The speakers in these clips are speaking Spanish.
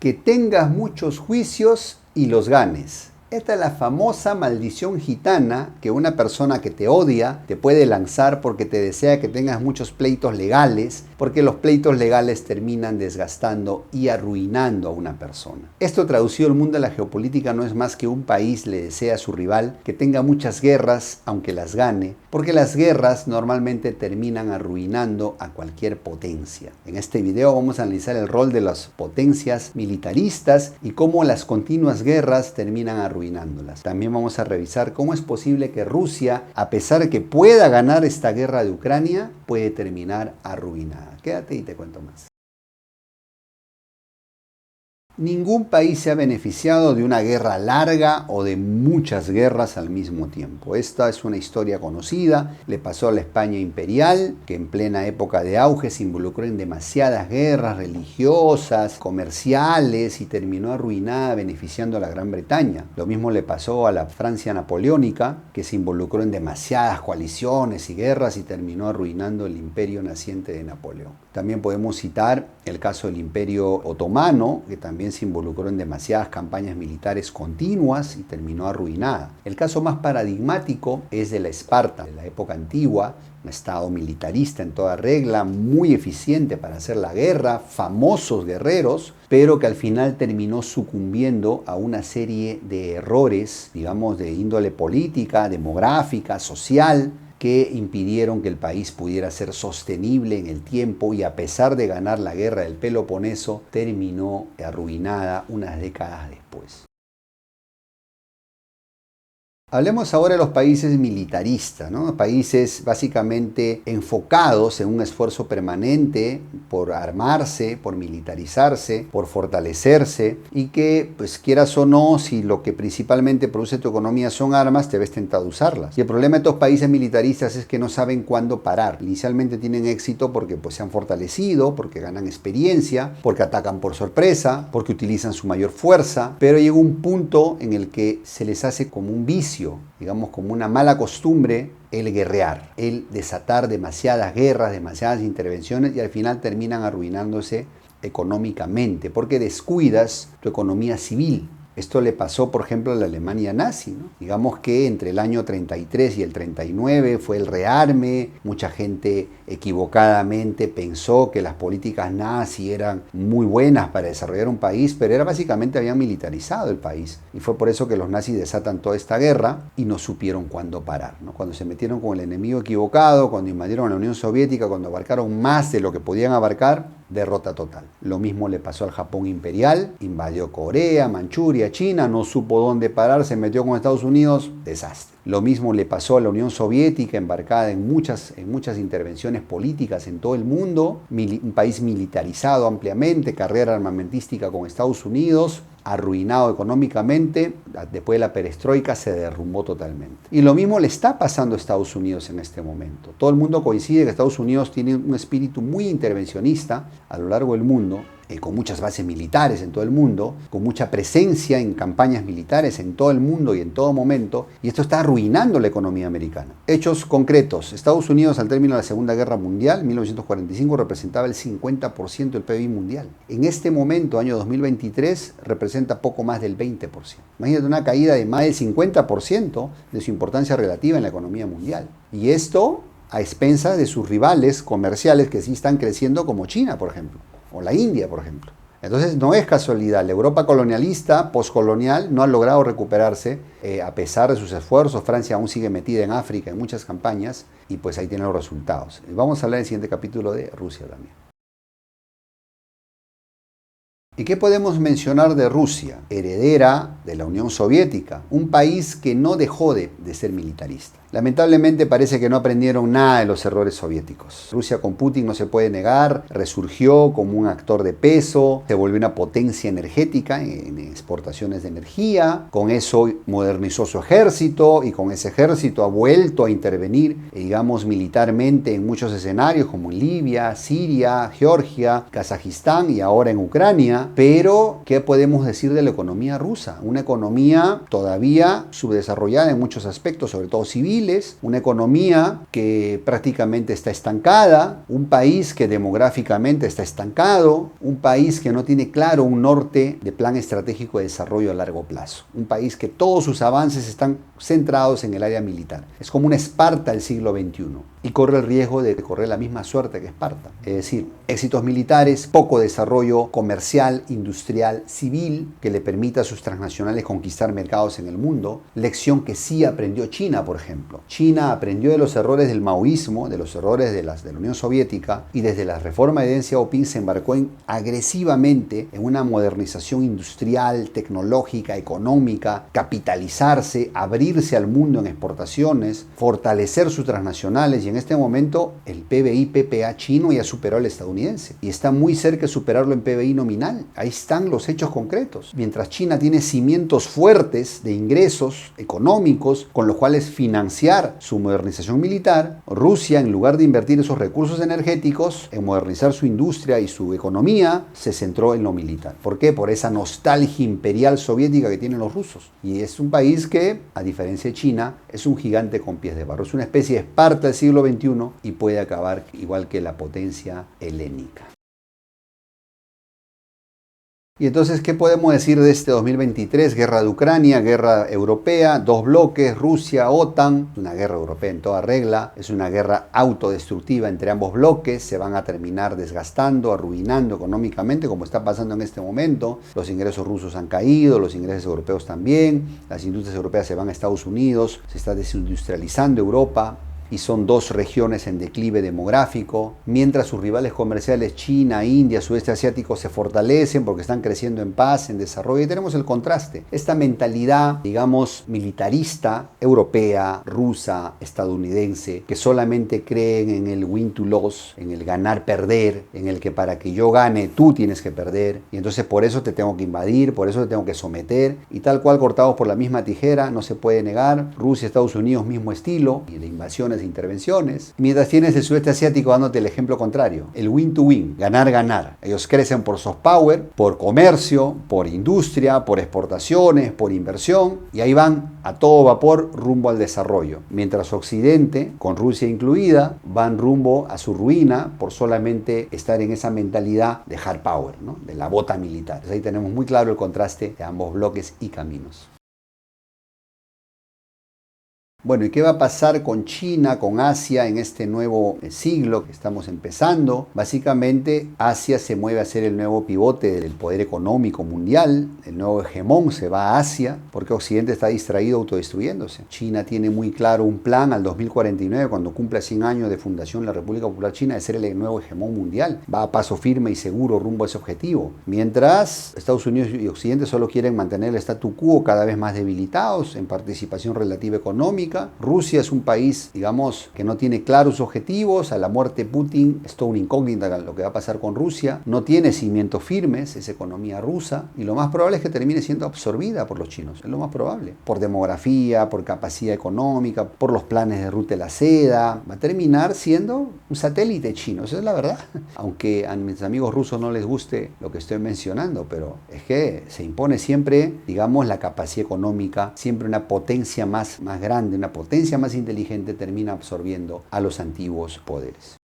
que tengas muchos juicios y los ganes. Esta es la famosa maldición gitana que una persona que te odia te puede lanzar porque te desea que tengas muchos pleitos legales, porque los pleitos legales terminan desgastando y arruinando a una persona. Esto traducido al mundo de la geopolítica no es más que un país le desea a su rival que tenga muchas guerras aunque las gane, porque las guerras normalmente terminan arruinando a cualquier potencia. En este video vamos a analizar el rol de las potencias militaristas y cómo las continuas guerras terminan arruinándolas. También vamos a revisar cómo es posible que Rusia, a pesar de que pueda ganar esta guerra de Ucrania, puede terminar arruinada. Quédate y te cuento más. Ningún país se ha beneficiado de una guerra larga o de muchas guerras al mismo tiempo. Esta es una historia conocida, le pasó a la España imperial, que en plena época de auge se involucró en demasiadas guerras religiosas, comerciales y terminó arruinada beneficiando a la Gran Bretaña. Lo mismo le pasó a la Francia napoleónica, que se involucró en demasiadas coaliciones y guerras y terminó arruinando el imperio naciente de Napoleón. También podemos citar el caso del Imperio Otomano, que también se involucró en demasiadas campañas militares continuas y terminó arruinada. El caso más paradigmático es de la Esparta, de la época antigua, un estado militarista en toda regla, muy eficiente para hacer la guerra, famosos guerreros, pero que al final terminó sucumbiendo a una serie de errores, digamos, de índole política, demográfica, social, que impidieron que el país pudiera ser sostenible en el tiempo y a pesar de ganar la guerra del Peloponeso, terminó arruinada unas décadas después. Hablemos ahora de los países militaristas, ¿no? Países básicamente enfocados en un esfuerzo permanente por armarse, por militarizarse, por fortalecerse y que, pues quieras o no, si lo que principalmente produce tu economía son armas, te ves tentado a usarlas. Y el problema de estos países militaristas es que no saben cuándo parar. Inicialmente tienen éxito porque pues, se han fortalecido, porque ganan experiencia, porque atacan por sorpresa, porque utilizan su mayor fuerza, pero llega un punto en el que se les hace como un vicio, digamos como una mala costumbre, el guerrear, el desatar demasiadas guerras, demasiadas intervenciones y al final terminan arruinándose económicamente porque descuidas tu economía civil. Esto le pasó, por ejemplo, a la Alemania nazi, ¿no? Digamos que entre el año 33 y el 39 fue el rearme, mucha gente equivocadamente pensó que las políticas nazi eran muy buenas para desarrollar un país, pero era básicamente habían militarizado el país. Y fue por eso que los nazis desatan toda esta guerra y no supieron cuándo parar, ¿no? Cuando se metieron con el enemigo equivocado, cuando invadieron la Unión Soviética, cuando abarcaron más de lo que podían abarcar, derrota total. Lo mismo le pasó al Japón imperial, invadió Corea, Manchuria, China, no supo dónde parar, se metió con Estados Unidos, desastre. Lo mismo le pasó a la Unión Soviética, embarcada en muchas intervenciones políticas en todo el mundo, un país militarizado ampliamente, carrera armamentística con Estados Unidos, arruinado económicamente, después de la perestroika se derrumbó totalmente. Y lo mismo le está pasando a Estados Unidos en este momento. Todo el mundo coincide que Estados Unidos tiene un espíritu muy intervencionista a lo largo del mundo, con muchas bases militares en todo el mundo, con mucha presencia en campañas militares en todo el mundo y en todo momento, y esto está arruinando la economía americana. Hechos concretos. Estados Unidos al término de la Segunda Guerra Mundial, 1945, representaba el 50% del PIB mundial. En este momento, año 2023, representa poco más del 20%. Imagínate una caída de más del 50% de su importancia relativa en la economía mundial. Y esto a expensas de sus rivales comerciales que sí están creciendo como China, por ejemplo, o la India, por ejemplo. Entonces no es casualidad, la Europa colonialista, postcolonial, no ha logrado recuperarse a pesar de sus esfuerzos. Francia aún sigue metida en África en muchas campañas y pues ahí tiene los resultados. Vamos a hablar en el siguiente capítulo de Rusia también. ¿Y qué podemos mencionar de Rusia? Heredera de la Unión Soviética, un país que no dejó de ser militarista. Lamentablemente parece que no aprendieron nada de los errores soviéticos. Rusia con Putin no se puede negar, resurgió como un actor de peso, se volvió una potencia energética en exportaciones de energía, con eso modernizó su ejército y con ese ejército ha vuelto a intervenir, digamos, militarmente en muchos escenarios como en Libia, Siria, Georgia, Kazajistán y ahora en Ucrania. Pero, ¿qué podemos decir de la economía rusa? Una economía todavía subdesarrollada en muchos aspectos, sobre todo civiles, débiles, una economía que prácticamente está estancada, un país que demográficamente está estancado, un país que no tiene claro un norte de plan estratégico de desarrollo a largo plazo, un país que todos sus avances están centrados en el área militar. Es como una Esparta del siglo XXI y corre el riesgo de correr la misma suerte que Esparta. Es decir, éxitos militares, poco desarrollo comercial, industrial, civil, que le permita a sus transnacionales conquistar mercados en el mundo. Lección que sí aprendió China, por ejemplo. China aprendió de los errores del maoísmo, de los errores de la Unión Soviética, y desde la reforma de Deng Xiaoping se embarcó agresivamente en una modernización industrial, tecnológica, económica, capitalizarse, abrirse al mundo en exportaciones, fortalecer sus transnacionales, y en este momento el PBI PPA chino ya superó al estadounidense y está muy cerca de superarlo en PBI nominal. Ahí están los hechos concretos. Mientras China tiene cimientos fuertes de ingresos económicos con los cuales financiar su modernización militar, Rusia, en lugar de invertir esos recursos energéticos en modernizar su industria y su economía, se centró en lo militar. ¿Por qué? Por esa nostalgia imperial soviética que tienen los rusos. Y es un país que, a diferencia de China, es un gigante con pies de barro. Es una especie de Esparta del siglo XXI y puede acabar igual que la potencia helénica. Y entonces, ¿qué podemos decir de este 2023? Guerra de Ucrania, guerra europea, dos bloques, Rusia, OTAN, una guerra europea en toda regla, es una guerra autodestructiva entre ambos bloques, se van a terminar desgastando, arruinando económicamente, como está pasando en este momento. Los ingresos rusos han caído, los ingresos europeos también, las industrias europeas se van a Estados Unidos, se está desindustrializando Europa, y son dos regiones en declive demográfico, mientras sus rivales comerciales China, India, sudeste asiático se fortalecen porque están creciendo en paz, en desarrollo, y tenemos el contraste. Esta mentalidad, digamos, militarista, europea, rusa, estadounidense, que solamente creen en el win to loss, en el ganar-perder, en el que para que yo gane tú tienes que perder, y entonces por eso te tengo que invadir, por eso te tengo que someter, y tal cual cortados por la misma tijera, no se puede negar. Rusia, Estados Unidos, mismo estilo, y de invasiones e intervenciones, mientras tienes el sudeste asiático dándote el ejemplo contrario, el win to win, ganar, ganar. Ellos crecen por soft power, por comercio, por industria, por exportaciones, por inversión, y ahí van a todo vapor rumbo al desarrollo, mientras Occidente, con Rusia incluida, van rumbo a su ruina por solamente estar en esa mentalidad de hard power, ¿no? De la bota militar. Entonces ahí tenemos muy claro el contraste de ambos bloques y caminos. Bueno, ¿y qué va a pasar con China, con Asia en este nuevo siglo que estamos empezando? Básicamente, Asia se mueve a ser el nuevo pivote del poder económico mundial, el nuevo hegemón se va a Asia, porque Occidente está distraído autodestruyéndose. China tiene muy claro un plan al 2049, cuando cumpla 100 años de fundación de la República Popular China, de ser el nuevo hegemón mundial. Va a paso firme y seguro rumbo a ese objetivo. Mientras Estados Unidos y Occidente solo quieren mantener el statu quo cada vez más debilitados en participación relativa económica. Rusia es un país, digamos, que no tiene claros sus objetivos. A la muerte de Putin es todo una incógnita lo que va a pasar con Rusia. No tiene cimientos firmes esa economía rusa y lo más probable es que termine siendo absorbida por los chinos. Es lo más probable. Por demografía, por capacidad económica, por los planes de ruta de la seda. Va a terminar siendo un satélite chino. Esa es la verdad. Aunque a mis amigos rusos no les guste lo que estoy mencionando, pero es que se impone siempre, digamos, la capacidad económica, siempre una potencia más grande, una potencia más inteligente termina absorbiendo a los antiguos poderes.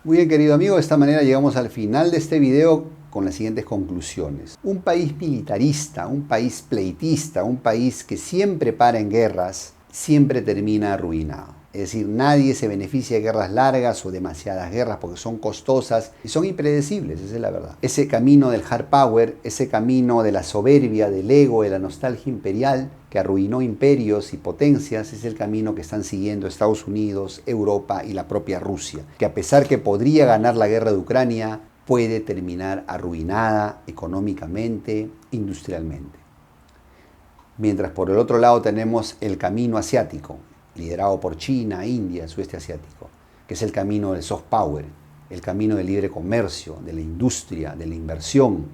Muy bien, querido amigo, de esta manera llegamos al final de este video con las siguientes conclusiones. Un país militarista, un país pleitista, un país que siempre para en guerras, siempre termina arruinado. Es decir, nadie se beneficia de guerras largas o demasiadas guerras porque son costosas y son impredecibles, esa es la verdad. Ese camino del hard power, ese camino de la soberbia, del ego, de la nostalgia imperial que arruinó imperios y potencias, es el camino que están siguiendo Estados Unidos, Europa y la propia Rusia, que a pesar que podría ganar la guerra de Ucrania, puede terminar arruinada económicamente, industrialmente. Mientras por el otro lado tenemos el camino asiático, liderado por China, India, sudeste asiático, que es el camino del soft power, el camino del libre comercio, de la industria, de la inversión,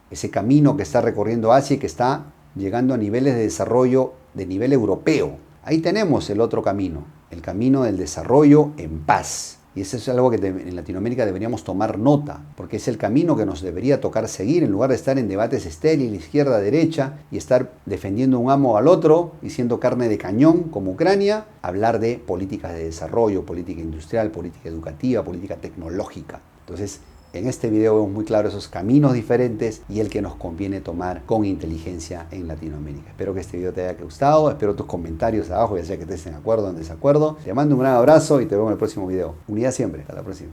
ese camino que está recorriendo Asia y que está llegando a niveles de desarrollo de nivel europeo. Ahí tenemos el otro camino, el camino del desarrollo en paz, Y eso es algo que en Latinoamérica deberíamos tomar nota, porque es el camino que nos debería tocar seguir, en lugar de estar en debates estériles, izquierda-derecha, y estar defendiendo un amo al otro y siendo carne de cañón como Ucrania, hablar de políticas de desarrollo, política industrial, política educativa, política tecnológica. Entonces, en este video vemos muy claro esos caminos diferentes y el que nos conviene tomar con inteligencia en Latinoamérica. Espero que este video te haya gustado, espero tus comentarios abajo, ya sea que estés en acuerdo o en desacuerdo. Te mando un gran abrazo y te veo en el próximo video. Unidad siempre, hasta la próxima.